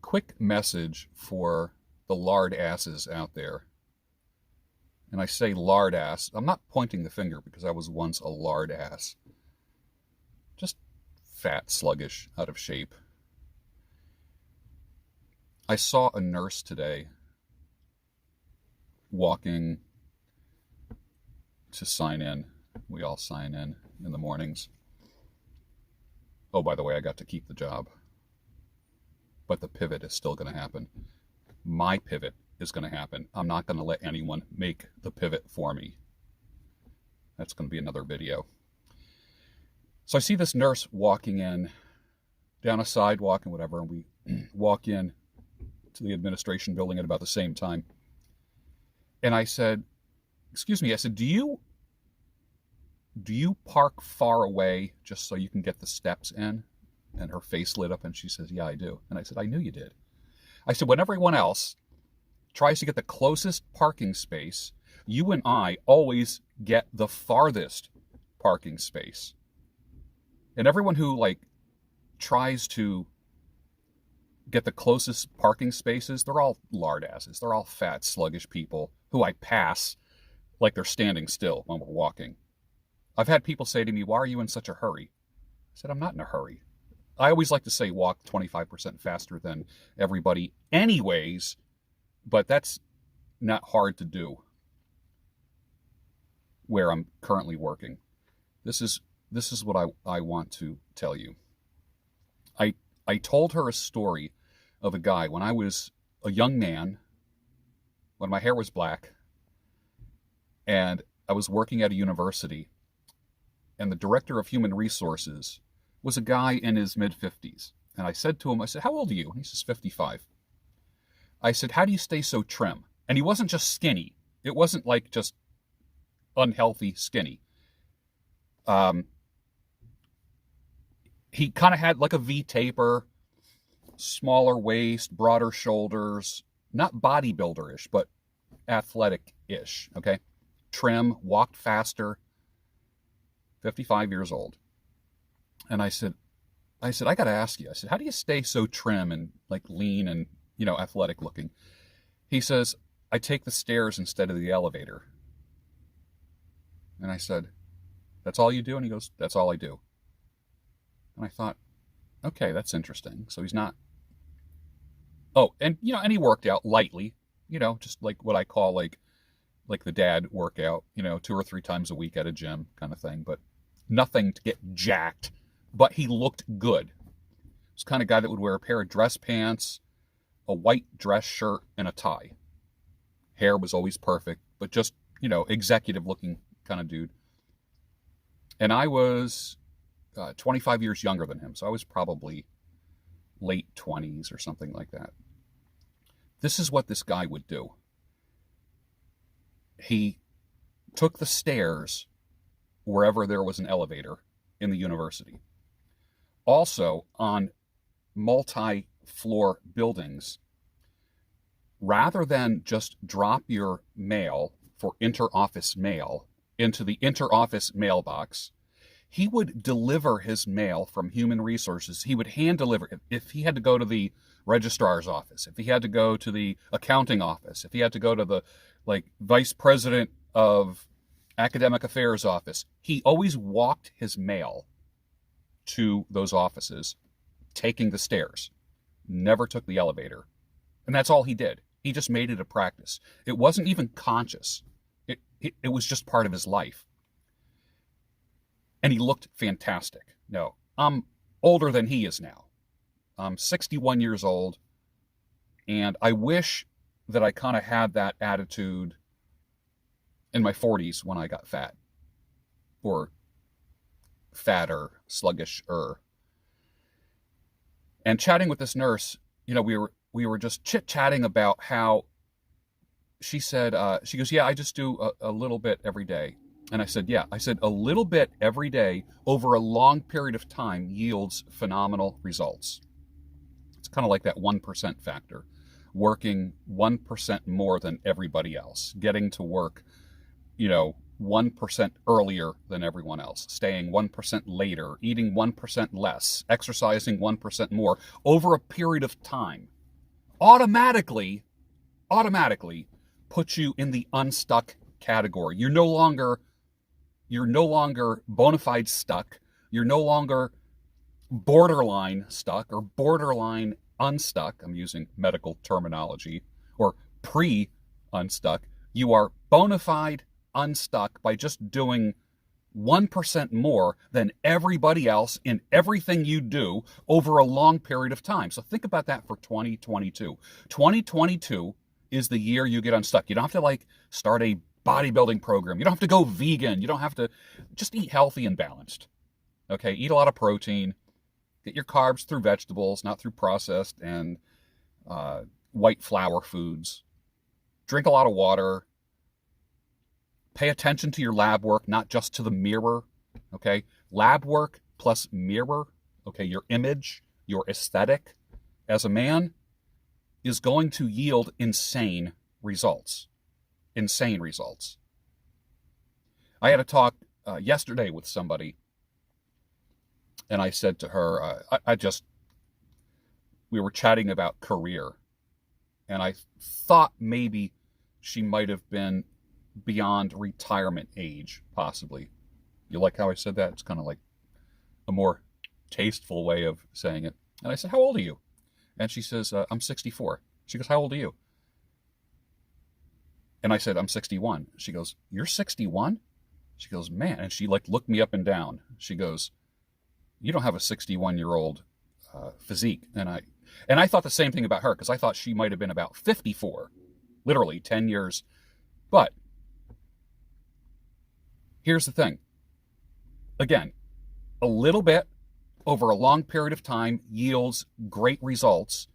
quick message for the lard asses out there. And I say lard ass. I'm not pointing the finger because I was once a lard ass. Just fat, sluggish, out of shape. I saw a nurse today walking to sign in. We all sign in the mornings. Oh, by the way, I got to keep the job. But the pivot is still going to happen. My pivot is going to happen. I'm not going to let anyone make the pivot for me. That's going to be another video. So I see this nurse walking in, down a sidewalk and whatever, and we walk in to the administration building at about the same time. And I said, excuse me, I said, do you park far away just so you can get the steps in? And her face lit up and she says, yeah, I do. And I said, I knew you did. I said, when everyone else tries to get the closest parking space, you and I always get the farthest parking space. And everyone who tries to get the closest parking spaces, they're all lard asses. They're all fat, sluggish people who I pass like they're standing still when we're walking. I've had people say to me, why are you in such a hurry? I said, I'm not in a hurry. I always like to say walk 25% faster than everybody anyways, but that's not hard to do where I'm currently working. This is what I want to tell you. I told her a story of a guy when I was a young man, when my hair was black, and I was working at a university, and the director of human resources was a guy in his mid-50s. And I said to him, I said, how old are you? And he says, 55. I said, how do you stay so trim? And he wasn't just skinny. It wasn't like just unhealthy skinny. He kind of had like a V-taper, smaller waist, broader shoulders, not bodybuilder-ish, but athletic-ish, okay? Trim, walked faster, 55 years old. And I said, I got to ask you, I said, how do you stay so trim and lean and, athletic looking? He says, I take the stairs instead of the elevator. And I said, that's all you do? And he goes, that's all I do. And I thought, okay, that's interesting. So he's not, and he worked out lightly, just like what I call like the dad workout, 2 or 3 times a week at a gym kind of thing, but nothing to get jacked. But he looked good. He's the kind of guy that would wear a pair of dress pants, a white dress shirt, and a tie. Hair was always perfect, but just, executive looking kind of dude. And I was 25 years younger than him, so I was probably late 20s or something like that. This is what this guy would do. He took the stairs wherever there was an elevator in the university. Also, on multi-floor buildings, rather than just drop your mail for inter-office mail into the inter-office mailbox, he would deliver his mail from human resources. He would hand deliver it. If he had to go to the registrar's office, if he had to go to the accounting office, if he had to go to the vice president of academic affairs office, he always walked his mail to those offices, taking the stairs. Never took the elevator. And that's all he did. He just made it a practice. It wasn't even conscious. It was just part of his life. And he looked fantastic. No, I'm older than he is now. I'm 61 years old. And I wish that I kind of had that attitude in my 40s when I got fat. Or fatter, sluggish-er. And chatting with this nurse, we were just chit-chatting about how she said, she goes, yeah, I just do a little bit every day. And I said, yeah. I said, a little bit every day over a long period of time yields phenomenal results. It's kind of like that 1% factor. Working 1% more than everybody else. Getting to work, 1% earlier than everyone else. Staying 1% later. Eating 1% less. Exercising 1% more over a period of time. automatically puts you in the unstuck category. You're no longer bona fide stuck. You're no longer borderline stuck or borderline unstuck. I'm using medical terminology, or pre-unstuck. You are bona fide unstuck by just doing 1% more than everybody else in everything you do over a long period of time. So think about that for 2022. 2022 is the year you get unstuck. You don't have to like start a bodybuilding program. You don't have to go vegan. You don't have to, just eat healthy and balanced. Okay, eat a lot of protein. Get your carbs through vegetables, not through processed and white flour foods. Drink a lot of water. Pay attention to your lab work, not just to the mirror. Okay, lab work plus mirror. Okay, your image, your aesthetic as a man is going to yield insane results. Insane results. I had a talk yesterday with somebody, and I said to her, we were chatting about career, and I thought maybe she might have been beyond retirement age, possibly. You like how I said that? It's kind of like a more tasteful way of saying it. And I said, how old are you? And she says, I'm 64. She goes, how old are you? And I said, I'm 61. She goes, you're 61? She goes, man. And she like looked me up and down. She goes, you don't have a 61-year-old physique. And I thought the same thing about her, because I thought she might have been about 54, literally 10 years. But here's the thing. Again, a little bit over a long period of time yields great results,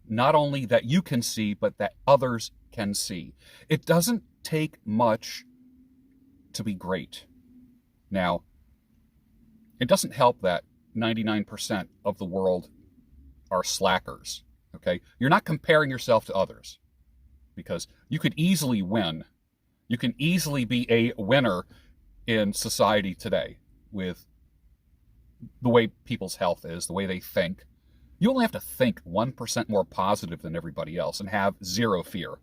not only that you can see, but that others can see. It doesn't take much to be great. Now, it doesn't help that 99% of the world are slackers, okay? You're not comparing yourself to others, because you could easily win. You can easily be a winner in society today with the way people's health is, the way they think. You only have to think 1% more positive than everybody else and have zero fear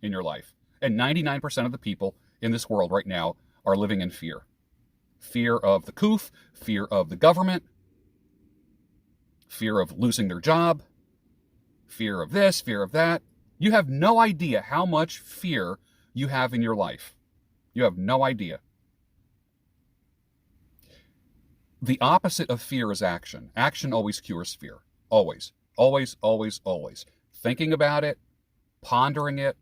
in your life. And 99% of the people in this world right now are living in fear. Fear of the coof, fear of the government, fear of losing their job, fear of this, fear of that. You have no idea how much fear you have in your life. You have no idea. The opposite of fear is action. Action always cures fear. Always. Always, always, always. Thinking about it, pondering it,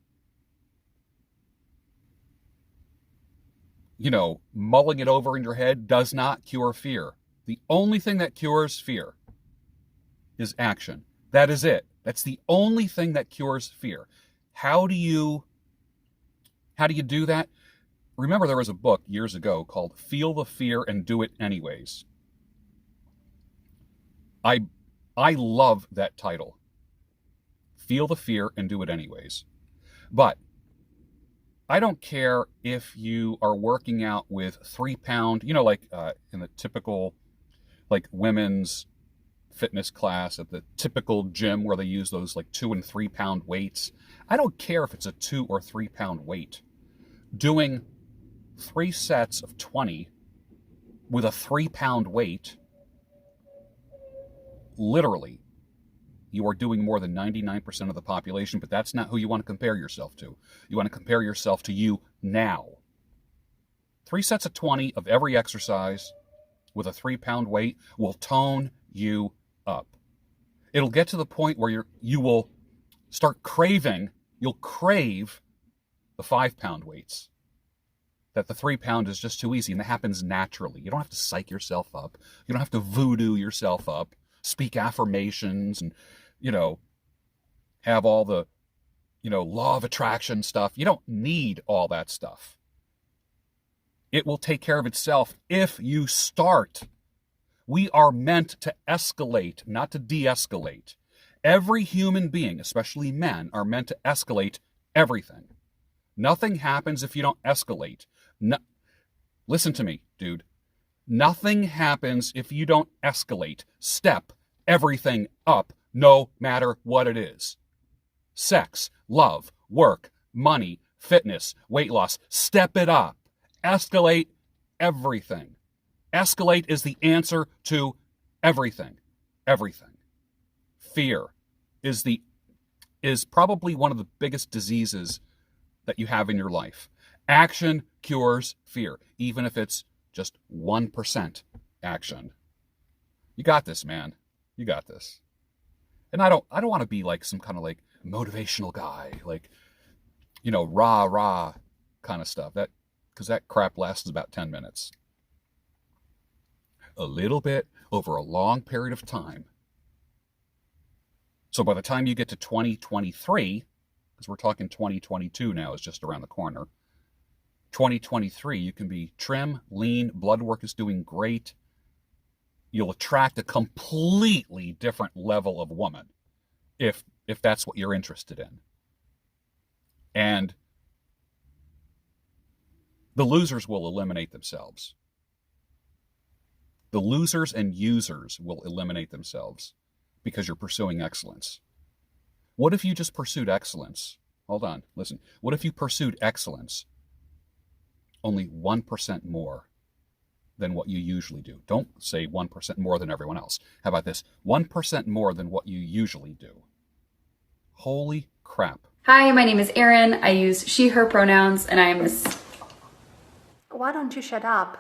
mulling it over in your head does not cure fear. The only thing that cures fear is action. That is it. That's the only thing that cures fear. How do you do that? Remember, there was a book years ago called Feel the Fear and Do It Anyways. I love that title. Feel the fear and do it anyways. But I don't care if you are working out with 3-pound, in the typical women's fitness class at the typical gym where they use those 2 and 3 pound weights. I don't care if it's a 2 or 3 pound weight. Doing 3 sets of 20 with a 3-pound weight, literally, you are doing more than 99% of the population, but that's not who you want to compare yourself to. You want to compare yourself to you now. 3 sets of 20 of every exercise with a 3-pound weight will tone you up. It'll get to the point where you will start craving, you'll crave the 5-pound weights. That the 3-pound is just too easy, and that happens naturally. You don't have to psych yourself up. You don't have to voodoo yourself up, speak affirmations, and, have all the, law of attraction stuff. You don't need all that stuff. It will take care of itself if you start. We are meant to escalate, not to de-escalate. Every human being, especially men, are meant to escalate everything. Nothing happens if you don't escalate. No, listen to me, dude. Nothing happens if you don't escalate. Step everything up no matter what it is. Sex, love, work, money, fitness, weight loss. Step it up. Escalate everything. Escalate is the answer to everything. Everything. Fear is probably one of the biggest diseases that you have in your life. Action cures fear, even if it's just 1% action. You got this, man. You got this. And I don't want to be like some kind of like motivational guy, like, rah kind of stuff. Because that crap lasts about 10 minutes. A little bit over a long period of time. So by the time you get to 2023, because we're talking 2022 now is just around the corner, 2023, you can be trim, lean, blood work is doing great. You'll attract a completely different level of woman if that's what you're interested in. And the losers will eliminate themselves. The losers and users will eliminate themselves because you're pursuing excellence. What if you just pursued excellence? Hold on, listen. What if you pursued excellence only 1% more than what you usually do? Don't say 1% more than everyone else. How about this? 1% more than what you usually do. Holy crap. Hi, my name is Erin. I use she, her pronouns, and I'm Why don't you shut up?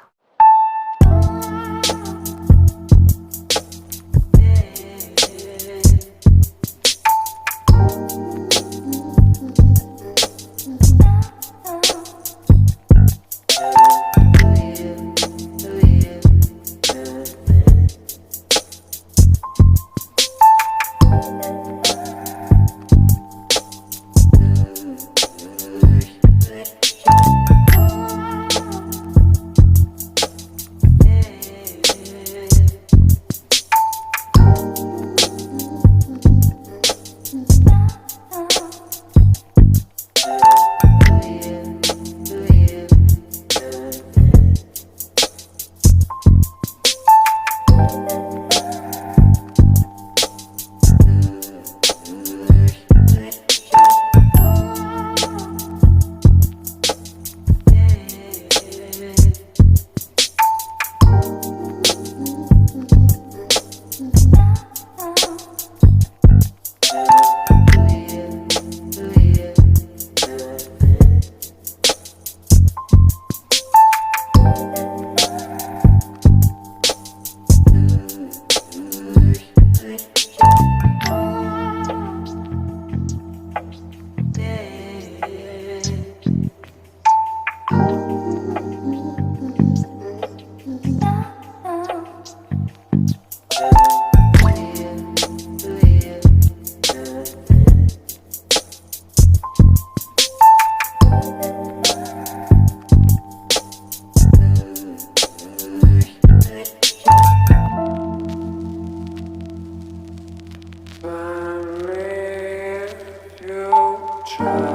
Try